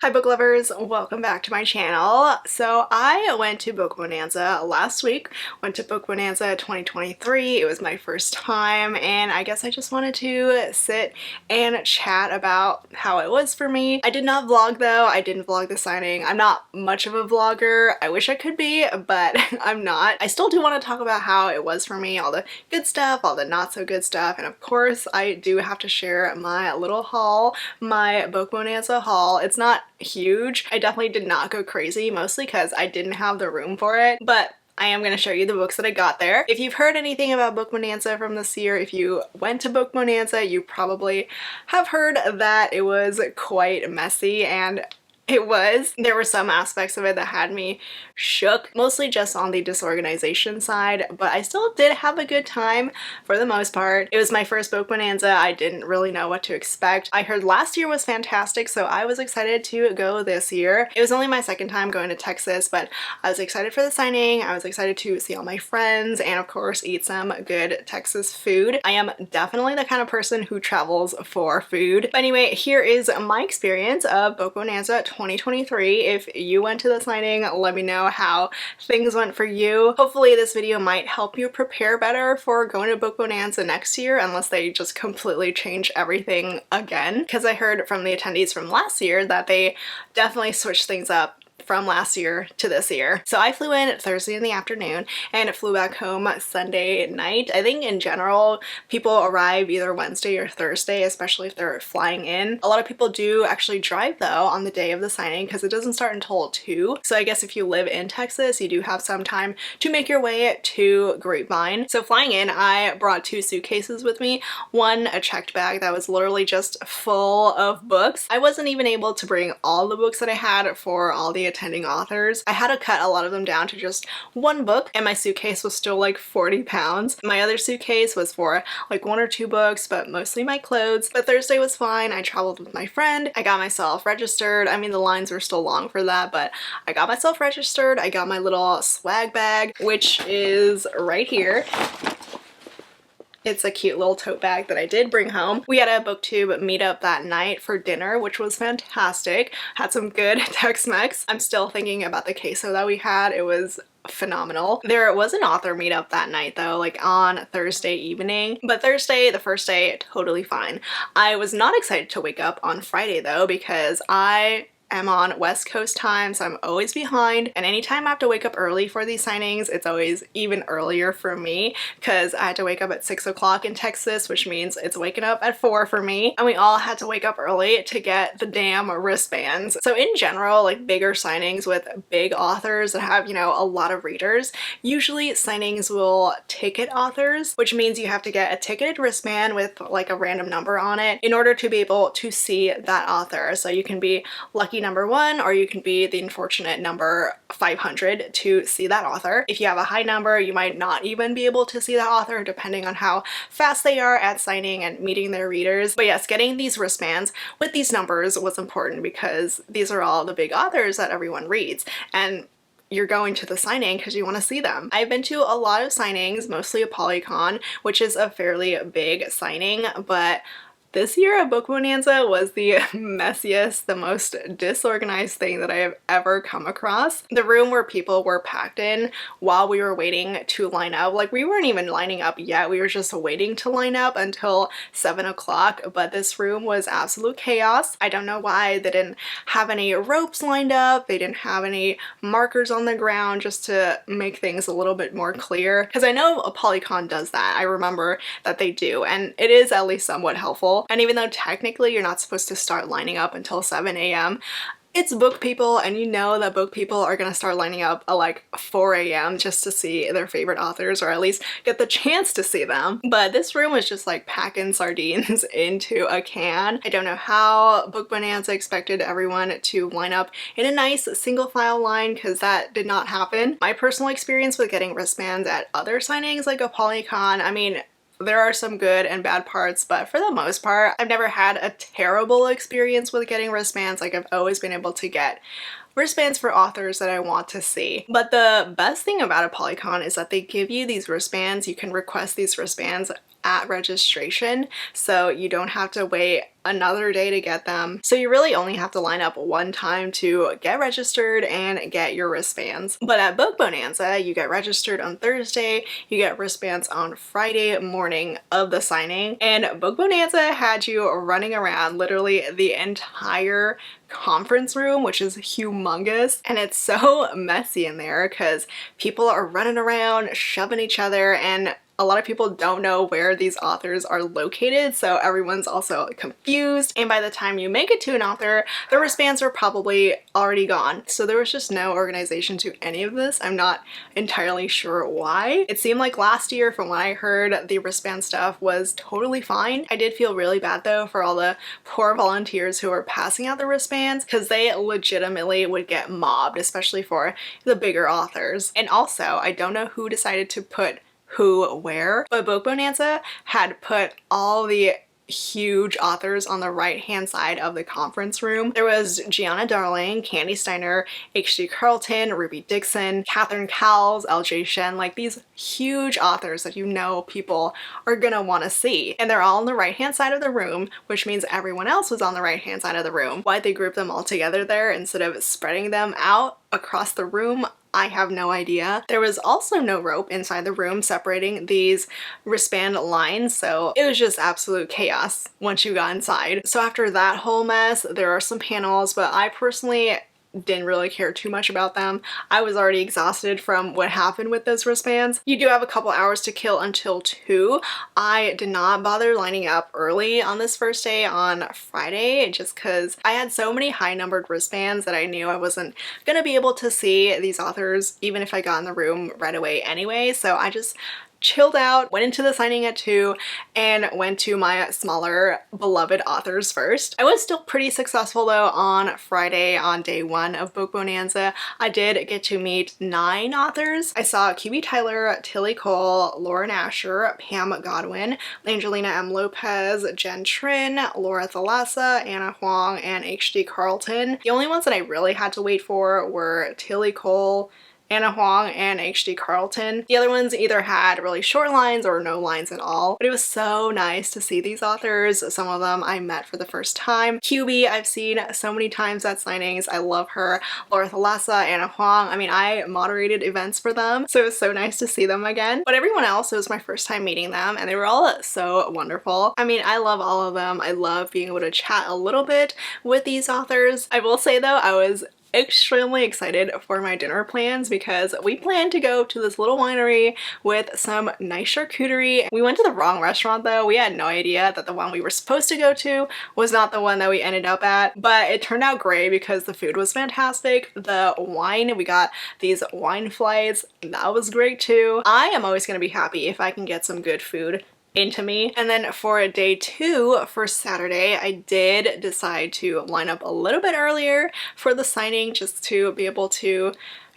Hi book lovers, welcome back to my channel. So I went to Book Bonanza last week, went to Book Bonanza 2023. It was my first time and I guess I just wanted to sit and chat about how it was for me. I did not vlog though, I didn't vlog the signing. I'm not much of a vlogger. I wish I could be, but I'm not. I still do want to talk about how it was for me, all the good stuff, all the not so good stuff, and of course I do have to share my little haul, my Book Bonanza haul. It's not huge. I definitely did not go crazy, mostly because I didn't have the room for it, but I am going to show you the books that I got there. If you've heard anything about Book Bonanza from this year, if you went to Book Bonanza, you probably have heard that it was quite messy, and it was. There were some aspects of it that had me shook, mostly just on the disorganization side, but I still did have a good time for the most part. It was my first Book Bonanza. I didn't really know what to expect. I heard last year was fantastic, so I was excited to go this year. It was only my second time going to Texas, but I was excited for the signing. I was excited to see all my friends and of course eat some good Texas food. I am definitely the kind of person who travels for food. But anyway, here is my experience of Book Bonanza 2023. If you went to the signing, let me know how things went for you. Hopefully this video might help you prepare better for going to Book Bonanza next year, unless they just completely change everything again. Because I heard from the attendees from last year that they definitely switched things up from last year to this year. So I flew in Thursday in the afternoon and flew back home Sunday night. I think in general people arrive either Wednesday or Thursday, especially if they're flying in. A lot of people do actually drive though on the day of the signing because it doesn't start until 2. So I guess if you live in Texas, you do have some time to make your way to Grapevine. So flying in, I brought 2 suitcases with me. One, a checked bag that was literally just full of books. I wasn't even able to bring all the books that I had for all the attending authors. I had to cut a lot of them down to just one book, and my suitcase was still like 40 pounds. My other suitcase was for like 1 or 2 books, but mostly my clothes. But Thursday was fine. I traveled with my friend. I got myself registered. I mean, the lines were still long for that, but I got myself registered. I got my little swag bag, which is right here. It's a cute little tote bag that I did bring home. We had a booktube meetup that night for dinner, which was fantastic. Had some good Tex-Mex. I'm still thinking about the queso that we had. It was phenomenal. There was an author meetup that night though, like on Thursday evening, but Thursday, the first day, totally fine. I was not excited to wake up on Friday though, because I'm on West Coast time, so I'm always behind, and anytime I have to wake up early for these signings, it's always even earlier for me because I had to wake up at 6 o'clock in Texas, which means it's waking up at 4 for me, and we all had to wake up early to get the damn wristbands. So in general, like bigger signings with big authors that have, you know, a lot of readers, usually signings will ticket authors, which means you have to get a ticketed wristband with like a random number on it in order to be able to see that author. So you can be lucky number 1, or you can be the unfortunate number 500 to see that author. If you have a high number, you might not even be able to see that author depending on how fast they are at signing and meeting their readers. But yes, getting these wristbands with these numbers was important because these are all the big authors that everyone reads, and you're going to the signing because you want to see them. I've been to a lot of signings, mostly a Polycon, which is a fairly big signing, but this year at Book Bonanza was the messiest, the most disorganized thing that I have ever come across. The room where people were packed in while we were waiting to line up, like we weren't even lining up yet, we were just waiting to line up until 7 o'clock, but this room was absolute chaos. I don't know why they didn't have any ropes lined up, they didn't have any markers on the ground just to make things a little bit more clear, because I know a Polycon does that. I remember that they do, and it is at least somewhat helpful. And even though technically you're not supposed to start lining up until 7 a.m., it's book people, and you know that book people are gonna start lining up at like 4 a.m. just to see their favorite authors, or at least get the chance to see them. But this room was just like packing sardines into a can. I don't know how Book Bonanza expected everyone to line up in a nice single file line, because that did not happen. My personal experience with getting wristbands at other signings like a Polycon, I mean, there are some good and bad parts, but for the most part, I've never had a terrible experience with getting wristbands. Like, I've always been able to get wristbands for authors that I want to see. But the best thing about a Polycon is that they give you these wristbands. You can request these wristbands at registration, so you don't have to wait another day to get them. So you really only have to line up one time to get registered and get your wristbands. But at Book Bonanza, you get registered on Thursday, you get wristbands on Friday morning of the signing, and Book Bonanza had you running around literally the entire conference room, which is humongous, and it's so messy in there because people are running around shoving each other, and a lot of people don't know where these authors are located, so everyone's also confused, and by the time you make it to an author, the wristbands are probably already gone. So there was just no organization to any of this. I'm not entirely sure why. It seemed like last year, from what I heard, the wristband stuff was totally fine. I did feel really bad though for all the poor volunteers who were passing out the wristbands, because they legitimately would get mobbed, especially for the bigger authors. And also, I don't know who decided to put who where, but Book Bonanza had put all the huge authors on the right hand side of the conference room. There was Gianna Darling, Candy Steiner, H.D. Carlton, Ruby Dixon, Catherine Cowles, L.J. Shen, like these huge authors that you know people are gonna want to see. And they're all on the right hand side of the room, which means everyone else was on the right hand side of the room. Why'd they group them all together there instead of spreading them out across the room? I have no idea. There was also no rope inside the room separating these wristband lines, so it was just absolute chaos once you got inside. So after that whole mess, there are some panels, but I personally didn't really care too much about them. I was already exhausted from what happened with those wristbands. You do have a couple hours to kill until 2. I did not bother lining up early on this first day on Friday just because I had so many high numbered wristbands that I knew I wasn't gonna be able to see these authors even if I got in the room right away anyway. So I just chilled out, went into the signing at 2, and went to my smaller beloved authors first. I was still pretty successful though on Friday on day 1 of Book Bonanza. I did get to meet 9 authors. I saw QB Tyler, Tilly Cole, Lauren Asher, Pam Godwin, Angelina M. Lopez, Jen Trin, Laura Thalassa, Anna Huang, and H.D. Carlton. The only ones that I really had to wait for were Tilly Cole, Anna Huang, and H.D. Carlton. The other ones either had really short lines or no lines at all, but it was so nice to see these authors. Some of them I met for the first time. QB I've seen so many times at signings. I love her. Laura Thalassa, Anna Huang. I mean, I moderated events for them, so it was so nice to see them again. But everyone else, it was my first time meeting them, and they were all so wonderful. I mean, I love all of them. I love being able to chat a little bit with these authors. I will say though, I was extremely excited for my dinner plans because we planned to go to this little winery with some nice charcuterie. We went to the wrong restaurant though. We had no idea that the one we were supposed to go to was not the one that we ended up at, but it turned out great because the food was fantastic. The wine, we got these wine flights, that was great too. I am always going to be happy if I can get some good food into me. And then for day 2, for Saturday, I did decide to line up a little bit earlier for the signing just to be able to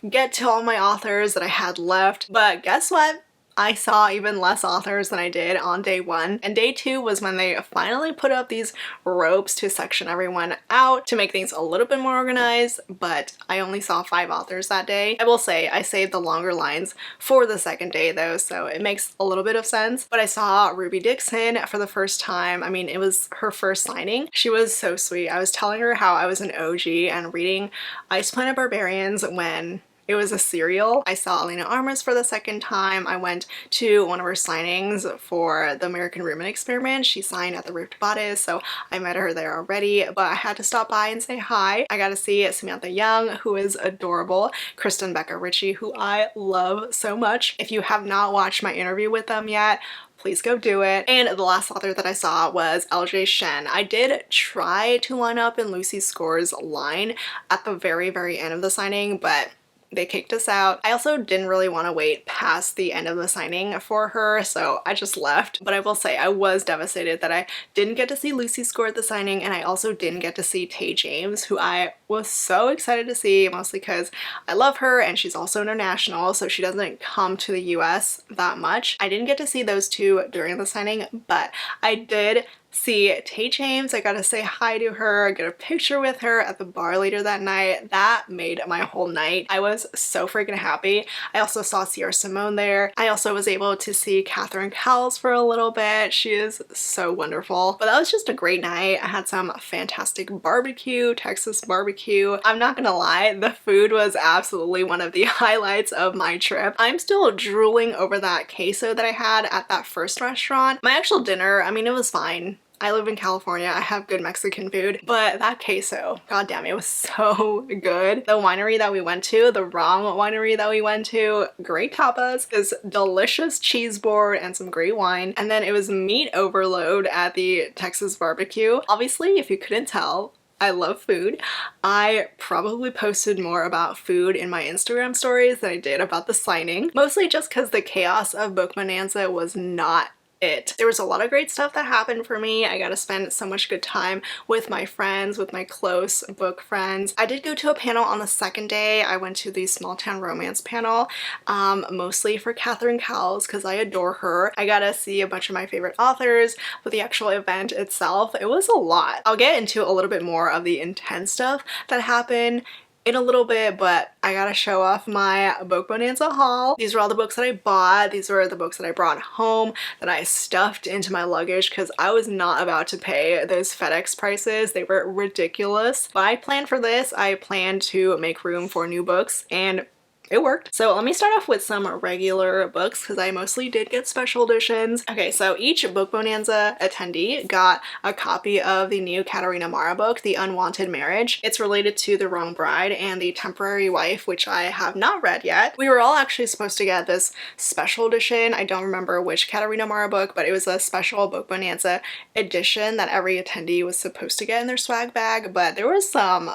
get to all my authors that I had left. But guess what? I saw even less authors than I did on day 1, and day 2 was when they finally put up these ropes to section everyone out to make things a little bit more organized, but I only saw 5 authors that day. I will say I saved the longer lines for the second day though, so it makes a little bit of sense. But I saw Ruby Dixon for the first time. I mean, it was her first signing. She was so sweet. I was telling her how I was an OG and reading Ice Planet Barbarians when it was a serial. I saw Alina Armas for the second time. I went to one of her signings for the American Rumen Experiment. She signed at the Rift Bodice, so I met her there already, but I had to stop by and say hi. I got to see Samantha Young, who is adorable, Kristen Becca Ritchie, who I love so much. If you have not watched my interview with them yet, please go do it. And the last author that I saw was L.J. Shen. I did try to line up in Lucy Score's line at the very end of the signing, but they kicked us out. I also didn't really want to wait past the end of the signing for her, so I just left. But I will say I was devastated that I didn't get to see Lucy Score at the signing, and I also didn't get to see Tay James, who I was so excited to see, mostly because I love her and she's also international, so she doesn't come to the US that much. I didn't get to see those two during the signing, but I did see Tay James. I got to say hi to her, get a picture with her at the bar later that night. That made my whole night. I was so freaking happy. I also saw Sierra Simone there. I also was able to see Catherine Cowles for a little bit. She is so wonderful. But that was just a great night. I had some fantastic barbecue, Texas barbecue. I'm not gonna lie, the food was absolutely one of the highlights of my trip. I'm still drooling over that queso that I had at that first restaurant. My actual dinner, I mean, it was fine. I live in California, I have good Mexican food, but that queso, god damn, it was so good. The winery that we went to, the wrong winery that we went to, great tapas, this delicious cheese board and some great wine, and then it was meat overload at the Texas barbecue. Obviously, if you couldn't tell, I love food. I probably posted more about food in my Instagram stories than I did about the signing, mostly just because the chaos of Book Bonanza was not it. There was a lot of great stuff that happened for me. I got to spend so much good time with my friends, with my close book friends. I did go to a panel on the second day. I went to the Small Town Romance panel, mostly for Catherine Cowles because I adore her. I got to see a bunch of my favorite authors, but the actual event itself, it was a lot. I'll get into a little bit more of the intense stuff that happened in a little bit, but I gotta show off my Book Bonanza haul. These were all the books that I bought. These were the books that I brought home that I stuffed into my luggage because I was not about to pay those FedEx prices. They were ridiculous. But I planned for this. I planned to make room for new books, and it worked. So let me start off with some regular books because I mostly did get special editions. Okay, so each Book Bonanza attendee got a copy of the new Katarina Mara book, The Unwanted Marriage. It's related to The Wrong Bride and The Temporary Wife, which I have not read yet. We were all actually supposed to get this special edition. I don't remember which Katarina Mara book, but it was a special Book Bonanza edition that every attendee was supposed to get in their swag bag, but there was some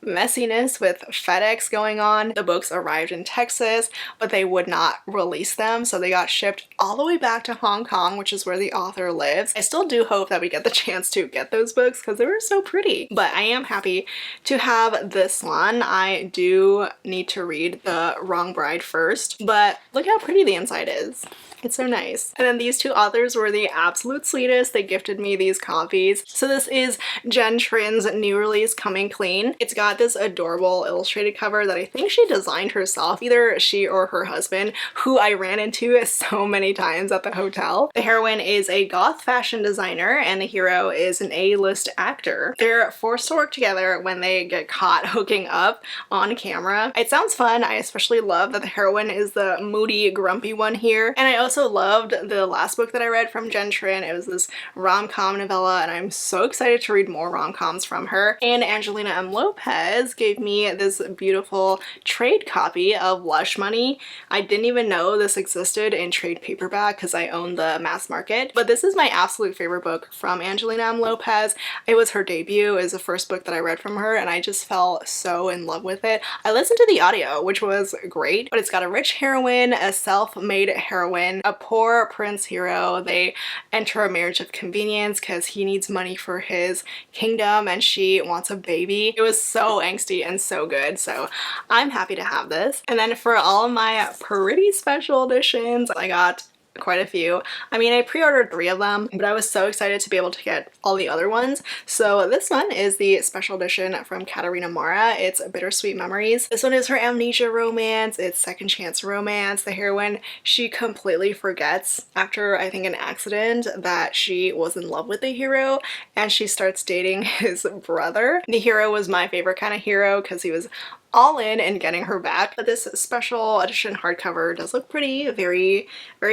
messiness with FedEx going on. The books arrived in Texas, but they would not release them, so they got shipped all the way back to Hong Kong, which is where the author lives. I still do hope that we get the chance to get those books because they were so pretty, but I am happy to have this one. I do need to read The Wrong Bride first, but look how pretty the inside is. It's so nice. And then these two authors were the absolute sweetest. They gifted me these copies. So this is Jen Trin's new release, Coming Clean. It's got this adorable illustrated cover that I think she designed herself, either she or her husband, who I ran into so many times at the hotel. The heroine is a goth fashion designer and the hero is an A-list actor. They're forced to work together when they get caught hooking up on camera. It sounds fun. I especially love that the heroine is the moody, grumpy one here. And I also loved the last book that I read from Jen Trin. It was this rom-com novella, and I'm so excited to read more rom-coms from her. And Angelina M. Lopez gave me this beautiful trade copy of Lush Money. I didn't even know this existed in trade paperback because I own the mass market, but this is my absolute favorite book from Angelina M. Lopez. It was her debut. It was the first book that I read from her, and I just fell so in love with it. I listened to the audio, which was great, but it's got a rich heroine, a self-made heroine, a poor prince hero. They enter a marriage of convenience because he needs money for his kingdom and she wants a baby. It was so angsty and so good, so I'm happy to have this. And then for all of my pretty special editions, I got quite a few. I mean, I pre-ordered 3 of them, but I was so excited to be able to get all the other ones. So this one is the special edition from Katarina Mara. It's Bittersweet Memories. This one is her amnesia romance. It's second chance romance. The heroine, she completely forgets after, I think, an accident that she was in love with the hero, and she starts dating his brother. The hero was my favorite kind of hero because he was all in and getting her back. But this special edition hardcover does look pretty, very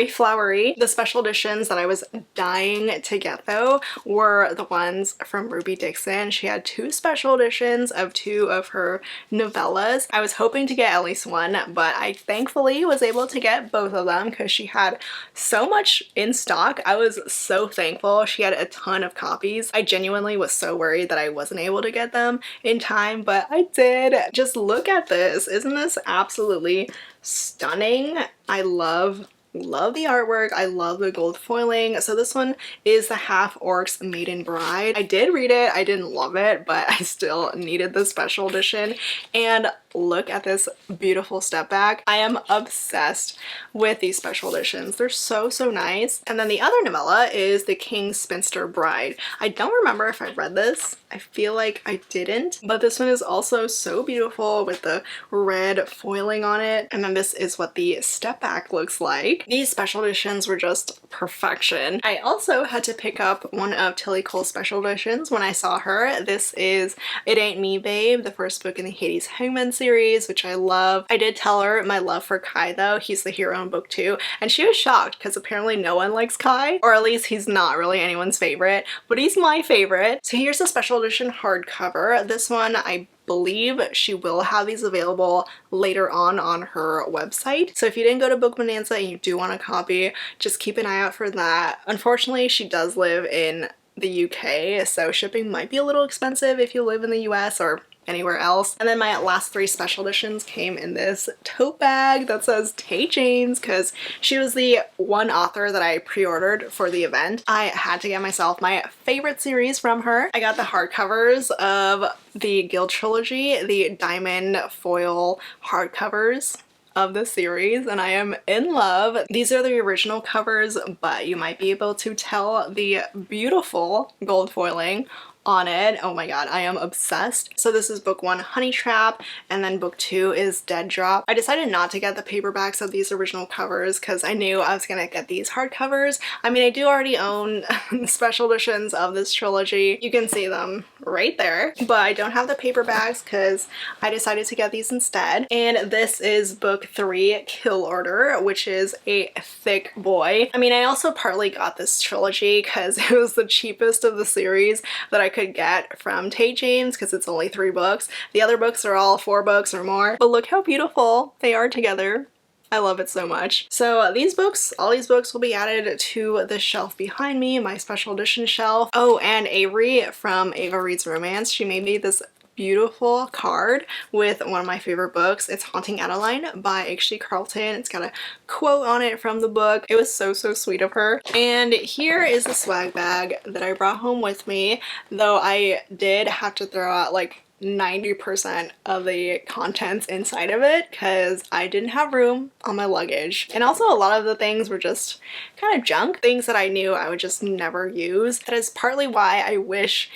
flowery. The special editions that I was dying to get though were the ones from Ruby Dixon. She had 2 special editions of 2 of her novellas. I was hoping to get at least one, but I thankfully was able to get both of them because she had so much in stock. I was so thankful. She had a ton of copies. I genuinely was so worried that I wasn't able to get them in time, but I did. Just look at this. Isn't this absolutely stunning? I love the artwork. I love the gold foiling. So this one is the Half Orcs Maiden Bride. I did read it. I didn't love it, but I still needed the special edition. And look at this beautiful step bag. I am obsessed with these special editions. They're so, so nice. And then the other novella is The King's Spinster Bride. I don't remember if I read this. I feel like I didn't, but this one is also so beautiful with the red foiling on it. And then this is what the step back looks like. These special editions were just perfection. I also had to pick up one of Tilly Cole's special editions when I saw her. This is It Ain't Me Babe, the first book in the Hades Hangman series, which I love. I did tell her my love for Kai though. He's the hero in book 2, and she was shocked because apparently no one likes Kai, or at least he's not really anyone's favorite, but he's my favorite. So here's the special edition hardcover. This one, I believe she will have these available later on her website. So if you didn't go to Book Bonanza and you do want a copy, just keep an eye out for that. Unfortunately, she does live in the UK, so shipping might be a little expensive if you live in the US or anywhere else. And then my last 3 special editions came in this tote bag that says Tay James, because she was the one author that I pre-ordered for the event. I had to get myself my favorite series from her. I got the hardcovers of the Guild Trilogy, the diamond foil hardcovers of the series, and I am in love. These are the original covers, but you might be able to tell the beautiful gold foiling on it. Oh my god, I am obsessed. So this is book 1, Honey Trap, and then book 2 is Dead Drop. I decided not to get the paperbacks of these original covers because I knew I was gonna get these hardcovers. I mean, I do already own special editions of this trilogy. You can see them right there, but I don't have the paperbacks because I decided to get these instead. And this is book 3, Kill Order, which is a thick boy. I mean, I also partly got this trilogy because it was the cheapest of the series that I could get from Tay James because it's only 3 books. The other books are all 4 books or more. But look how beautiful they are together. I love it so much. So these books, all these books will be added to the shelf behind me, my special edition shelf. Oh, and Avery from Ava Reads Romance, she made me this beautiful card with one of my favorite books. It's Haunting Adeline by H.G. Carlton. It's got a quote on it from the book. It was so, so sweet of her. And here is the swag bag that I brought home with me, though I did have to throw out like 90% of the contents inside of it because I didn't have room on my luggage. And also a lot of the things were just kind of junk, things that I knew I would just never use. That is partly why I wish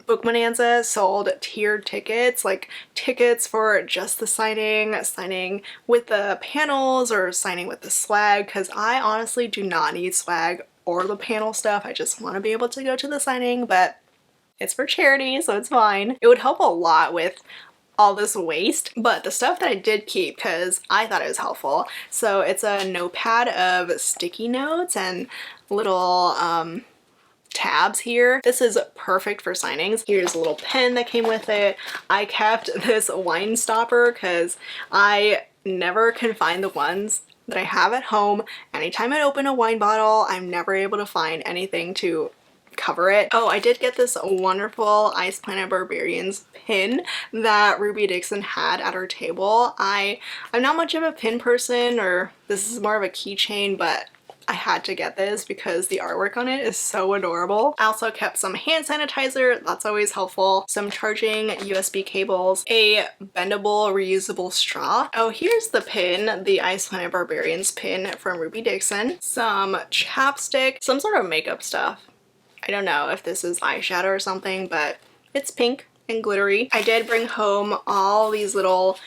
Book Bonanza sold tiered tickets, like tickets for just the signing with the panels, or signing with the swag, because I honestly do not need swag or the panel stuff. I just want to be able to go to the signing, but it's for charity, so it's fine. It would help a lot with all this waste, but the stuff that I did keep because I thought it was helpful. So it's a notepad of sticky notes and little tabs here. This is perfect for signings. Here's a little pen that came with it. I kept this wine stopper because I never can find the ones that I have at home. Anytime I open a wine bottle, I'm never able to find anything to cover it. Oh, I did get this wonderful Ice Planet Barbarians pin that Ruby Dixon had at her table. I'm not much of a pin person, or this is more of a keychain, but I had to get this because the artwork on it is so adorable. I also kept some hand sanitizer, that's always helpful, some charging USB cables, a bendable reusable straw. Oh, here's the pin, the Ice Planet Barbarians pin from Ruby Dixon, some chapstick, some sort of makeup stuff. I don't know if this is eyeshadow or something, but it's pink and glittery. I did bring home all these little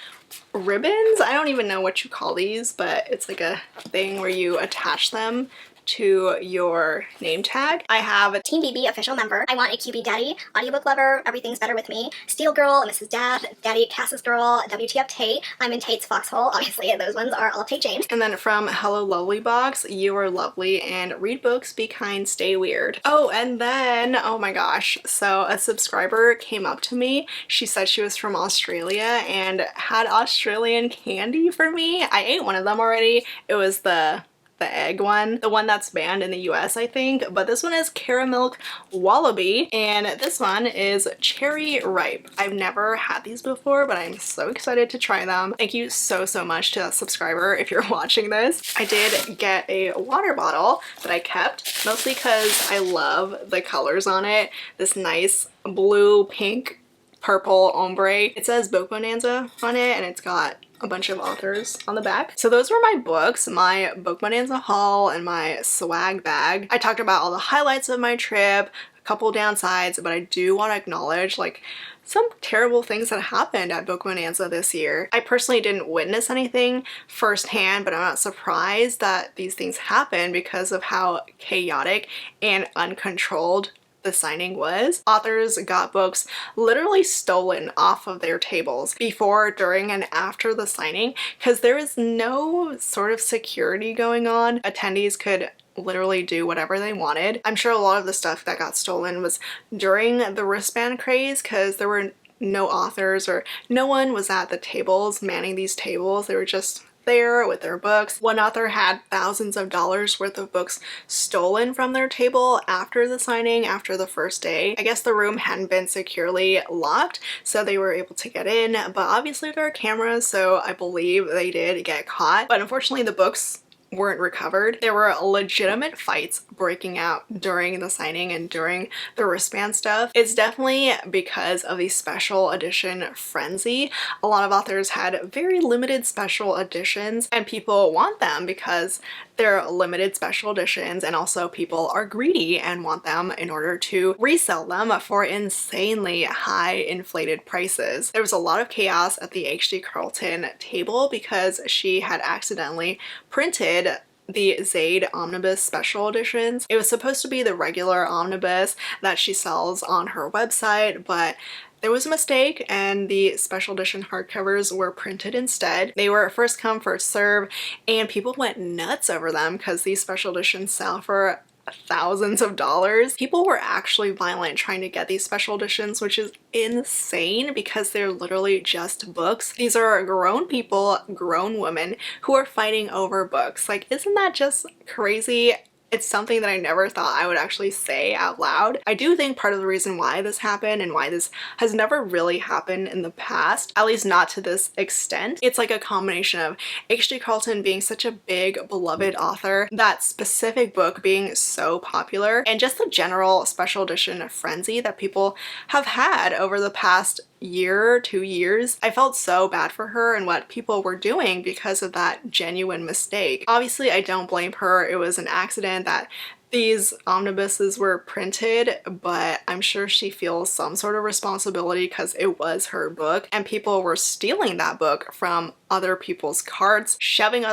ribbons. I don't even know what you call these, but it's like a thing where you attach them to your name tag. I have a Team BB official member. I want a QB Daddy, audiobook lover, everything's better with me, Steel Girl, Mrs. Death, Daddy Cass's Girl, WTF Tate. I'm in Tate's Foxhole. Obviously, those ones are all Tate James. And then from Hello Lovely Box, You Are Lovely and Read Books, Be Kind, Stay Weird. Oh, and then, oh my gosh, so a subscriber came up to me. She said she was from Australia and had Australian candy for me. I ate one of them already. It was the egg one, the one that's banned in the US, I think, but this one is Caramilk Wallaby, and this one is Cherry Ripe. I've never had these before, but I'm so excited to try them. Thank you so, so much to that subscriber if you're watching this. I did get a water bottle that I kept, mostly because I love the colors on it. This nice blue, pink, purple ombre. It says Book Bonanza on it, and it's got a bunch of authors on the back. So those were my books, my Book Bonanza haul, and my swag bag. I talked about all the highlights of my trip, a couple downsides, but I do want to acknowledge like some terrible things that happened at Book Bonanza this year. I personally didn't witness anything firsthand, but I'm not surprised that these things happened because of how chaotic and uncontrolled the signing was. Authors got books literally stolen off of their tables before, during, and after the signing because there was no sort of security going on. Attendees could literally do whatever they wanted. I'm sure a lot of the stuff that got stolen was during the wristband craze because there were no authors or no one was at the tables manning these tables. They were just there with their books. One author had thousands of dollars worth of books stolen from their table after the signing, after the first day. I guess the room hadn't been securely locked, so they were able to get in, but obviously there are cameras, so I believe they did get caught. But unfortunately the books weren't recovered. There were legitimate fights breaking out during the signing and during the wristband stuff. It's definitely because of the special edition frenzy. A lot of authors had very limited special editions and people want them because they're limited special editions, and also people are greedy and want them in order to resell them for insanely high inflated prices. There was a lot of chaos at the H.D. Carlton table because she had accidentally printed the Zaid Omnibus special editions. It was supposed to be the regular omnibus that she sells on her website, but there was a mistake and the special edition hardcovers were printed instead. They were first come, first serve, and people went nuts over them because these special editions sell for thousands of dollars. People were actually violent trying to get these special editions, which is insane because they're literally just books. These are grown people, grown women who are fighting over books. Like, isn't that just crazy? It's something that I never thought I would actually say out loud. I do think part of the reason why this happened and why this has never really happened in the past, at least not to this extent, it's like a combination of H.D. Carlton being such a big beloved author, that specific book being so popular, and just the general special edition frenzy that people have had over the past year, 2 years. I felt so bad for her and what people were doing because of that genuine mistake. Obviously, I don't blame her. It was an accident that these omnibuses were printed, but I'm sure she feels some sort of responsibility because it was her book and people were stealing that book from other people's carts, shoving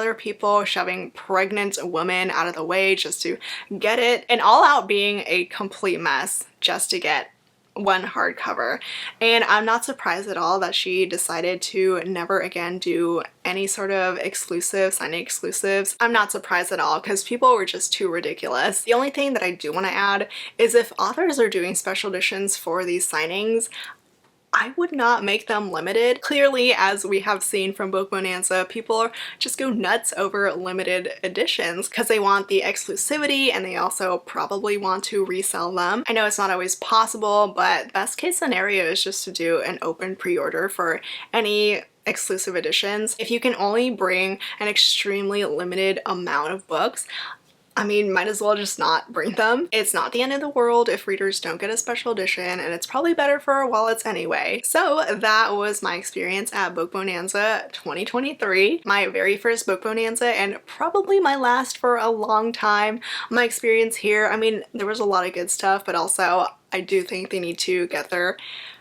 pregnant women out of the way just to get it, and all out being a complete mess just to get one hardcover. And I'm not surprised at all that she decided to never again do any sort of signing exclusives. I'm not surprised at all because people were just too ridiculous. The only thing that I do want to add is if authors are doing special editions for these signings, I would not make them limited. Clearly, as we have seen from Book Bonanza, people just go nuts over limited editions because they want the exclusivity and they also probably want to resell them. I know it's not always possible, but best case scenario is just to do an open pre-order for any exclusive editions. If you can only bring an extremely limited amount of books, I mean, might as well just not bring them. It's not the end of the world if readers don't get a special edition, and it's probably better for our wallets anyway. So that was my experience at Book Bonanza 2023. My very first Book Bonanza and probably my last for a long time. My experience here, I mean, there was a lot of good stuff, but also I do think they need to get their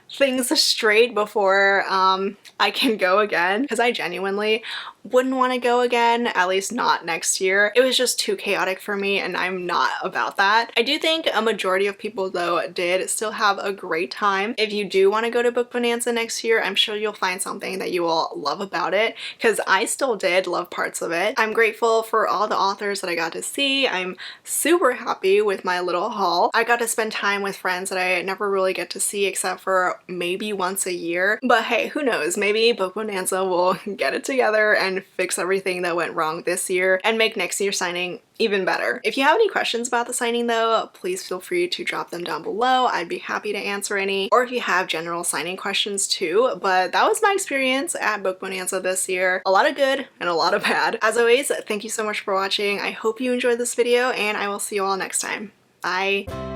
things straight before I can go again, because I genuinely wouldn't want to go again, at least not next year. It was just too chaotic for me and I'm not about that. I do think a majority of people though did still have a great time. If you do want to go to Book Bonanza next year, I'm sure you'll find something that you will love about it, because I still did love parts of it. I'm grateful for all the authors that I got to see. I'm super happy with my little haul. I got to spend time with friends that I never really get to see except for maybe once a year. But hey, who knows? Maybe Book Bonanza will get it together and fix everything that went wrong this year and make next year's signing even better. If you have any questions about the signing though, please feel free to drop them down below. I'd be happy to answer any, or if you have general signing questions too. But that was my experience at Book Bonanza this year. A lot of good and a lot of bad. As always, thank you so much for watching. I hope you enjoyed this video and I will see you all next time. Bye!